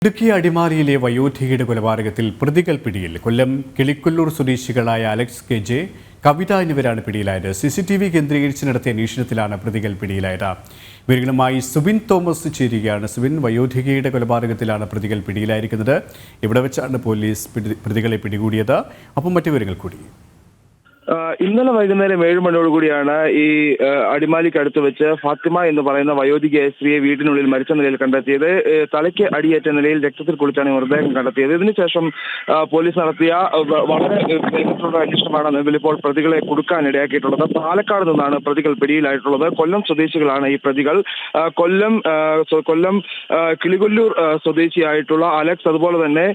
ഇടുക്കി അടിമാലിയിലെ വയോധികയുടെ കൊലപാതകത്തിൽ പ്രതികൾ പിടിയിൽ. കൊല്ലം കിളിക്കൊല്ലൂർ സ്വദേശികളായ അലക്സ് കെ ജെ, കവിത എന്നിവരാണ് പിടിയിലായത്. CCTV കേന്ദ്രീകരിച്ച് നടത്തിയ അന്വേഷണത്തിലാണ് പ്രതികൾ പിടിയിലായത്. ഇവരുമായി സുബിൻ തോമസ് ചേരുകയാണ്. സുബിൻ, വയോധികയുടെ കൊലപാതകത്തിലാണ് പ്രതികൾ പിടിയിലായിരിക്കുന്നത്. ഇവിടെ വെച്ചാണ് പോലീസ് പ്രതികളെ പിടികൂടിയത്. അപ്പം മറ്റു വിവരങ്ങൾ കൂടി. ഇന്നലെ വൈകുന്നേരം 7 മണിയോടുകൂടിയാണ് ഈ അടിമാലിക്ക് അടുത്ത് വെച്ച് ഫാത്തിമ എന്ന് പറയുന്ന വയോധികയായ സ്ത്രീയെ വീട്ടിനുള്ളിൽ മരിച്ച നിലയിൽ കണ്ടെത്തിയത്. തലയ്ക്ക് അടിയേറ്റ നിലയിൽ രക്തത്തിൽ കുളിച്ചാണ് മൃതദേഹം കണ്ടെത്തിയത്. ഇതിനുശേഷം പോലീസ് നടത്തിയ വളരെ വേഗത്തിലുള്ള അന്വേഷണമാണ് നിലവിൽ ഇപ്പോൾ പ്രതികളെ കുടുക്കാൻ ഇടയാക്കിയിട്ടുള്ളത്. പാലക്കാട് നിന്നാണ് പ്രതികൾ പിടിയിലായിട്ടുള്ളത്. കൊല്ലം സ്വദേശികളാണ് ഈ പ്രതികൾ. കൊല്ലം കിളികൊല്ലൂർ സ്വദേശിയായിട്ടുള്ള അലക്സ്, അതുപോലെ തന്നെ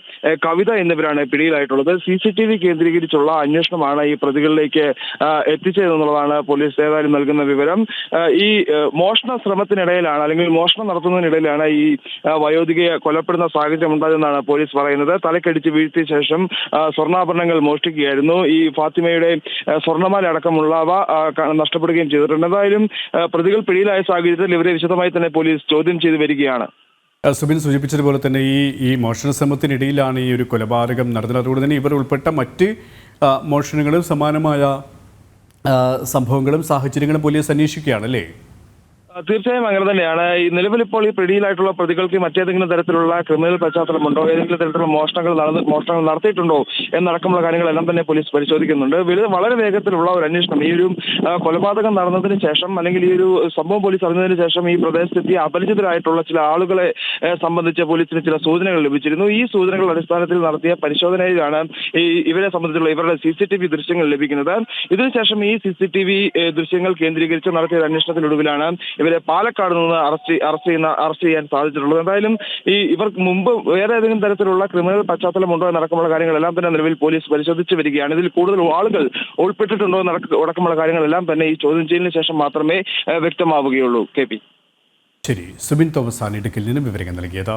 കവിത എന്നിവരാണ് പിടിയിലായിട്ടുള്ളത്. CCTV കേന്ദ്രീകരിച്ചുള്ള അന്വേഷണമാണ് ഈ പ്രതികളിലേക്ക് എത്തിച്ചതെന്നുള്ളതാണ് പോലീസ് ഏതായാലും നൽകുന്ന വിവരം. ഈ മോഷണ ശ്രമത്തിനിടയിലാണ്, അല്ലെങ്കിൽ മോഷണം നടത്തുന്നതിനിടയിലാണ് ഈ വയോധികയെ കൊലപ്പെടുന്ന സാഹചര്യം ഉണ്ടായതെന്നാണ് പോലീസ് പറയുന്നത്. തലക്കടിച്ച് വീഴ്ത്തിയ ശേഷം സ്വർണ്ണാഭരണങ്ങൾ മോഷ്ടിക്കുകയായിരുന്നു. ഈ ഫാത്തിമയുടെ സ്വർണ്ണമാല അടക്കമുള്ളവ നഷ്ടപ്പെടുകയും ചെയ്തിട്ടുണ്ട്. എന്തായാലും പ്രതികൾ പിടിയിലായ സാഹചര്യത്തിൽ ഇവരെ വിശദമായി തന്നെ പോലീസ് ചോദ്യം ചെയ്തു വരികയാണ്. സുബിൻ സൂചിപ്പിച്ചതുപോലെ തന്നെ ഈ മോഷണ ശ്രമത്തിനിടയിലാണ് ഈ ഒരു കൊലപാതകം നടന്നത്. അതുകൊണ്ട് തന്നെ ഇവർ ഉൾപ്പെട്ട മറ്റ് മോഷണങ്ങളും സമാനമായ സംഭവങ്ങളും സാഹചര്യങ്ങളും പോലീസ് അന്വേഷിക്കുകയാണല്ലേ? തീർച്ചയായും അങ്ങനെ തന്നെയാണ്. ഈ നിലവിൽ ഇപ്പോൾ ഈ പിടിയിലായിട്ടുള്ള പ്രതികൾക്ക് മറ്റേതെങ്കിലും തരത്തിലുള്ള ക്രിമിനൽ പശ്ചാത്തലമുണ്ടോ, ഏതെങ്കിലും തരത്തിലുള്ള മോഷണങ്ങൾ നടത്തിയിട്ടുണ്ടോ എന്നടക്കമുള്ള കാര്യങ്ങളെല്ലാം തന്നെ പോലീസ് പരിശോധിക്കുന്നുണ്ട്. വളരെ വേഗത്തിലുള്ള ഒരു അന്വേഷണം. ഈ ഒരു കൊലപാതകം നടന്നതിന് ശേഷം, അല്ലെങ്കിൽ ഈ ഒരു സംഭവം പോലീസ് അറിഞ്ഞതിന് ശേഷം ഈ പ്രദേശത്തെത്തി അപരിചിതരായിട്ടുള്ള ചില ആളുകളെ സംബന്ധിച്ച് പോലീസിന് ചില സൂചനകൾ ലഭിച്ചിരുന്നു. ഈ സൂചനകളുടെ അടിസ്ഥാനത്തിൽ നടത്തിയ പരിശോധനയിലാണ് ഇവരെ സംബന്ധിച്ചുള്ള ഇവരുടെ CCTV ദൃശ്യങ്ങൾ ലഭിക്കുന്നത്. ഇതിനുശേഷം ഈ CCTV ദൃശ്യങ്ങൾ കേന്ദ്രീകരിച്ച് നടത്തിയ അന്വേഷണത്തിനൊടുവിലാണ് ഇവരെ പാലക്കാട് നിന്ന് അറസ്റ്റ് ചെയ്യാൻ സാധിച്ചിട്ടുള്ളത്. എന്തായാലും ഇവർക്ക് മുമ്പ് വേറെ ഏതെങ്കിലും തരത്തിലുള്ള ക്രിമിനൽ പശ്ചാത്തലമുണ്ടോ എന്നടക്കമുള്ള കാര്യങ്ങളെല്ലാം തന്നെ നിലവിൽ പോലീസ് പരിശോധിച്ച് വരികയാണ്. ഇതിൽ കൂടുതൽ ആളുകൾ ഉൾപ്പെട്ടിട്ടുണ്ടോ എന്നടക്കമുള്ള കാര്യങ്ങളെല്ലാം തന്നെ ഈ ചോദ്യം ചെയ്യലിന് ശേഷം മാത്രമേ വ്യക്തമാവുകയുള്ളൂ. KP. ശരി, സുബിൻ തോമസ് ആണ് ഇടുക്കിയിൽ നിന്നും വിവരങ്ങൾ നൽകിയത്.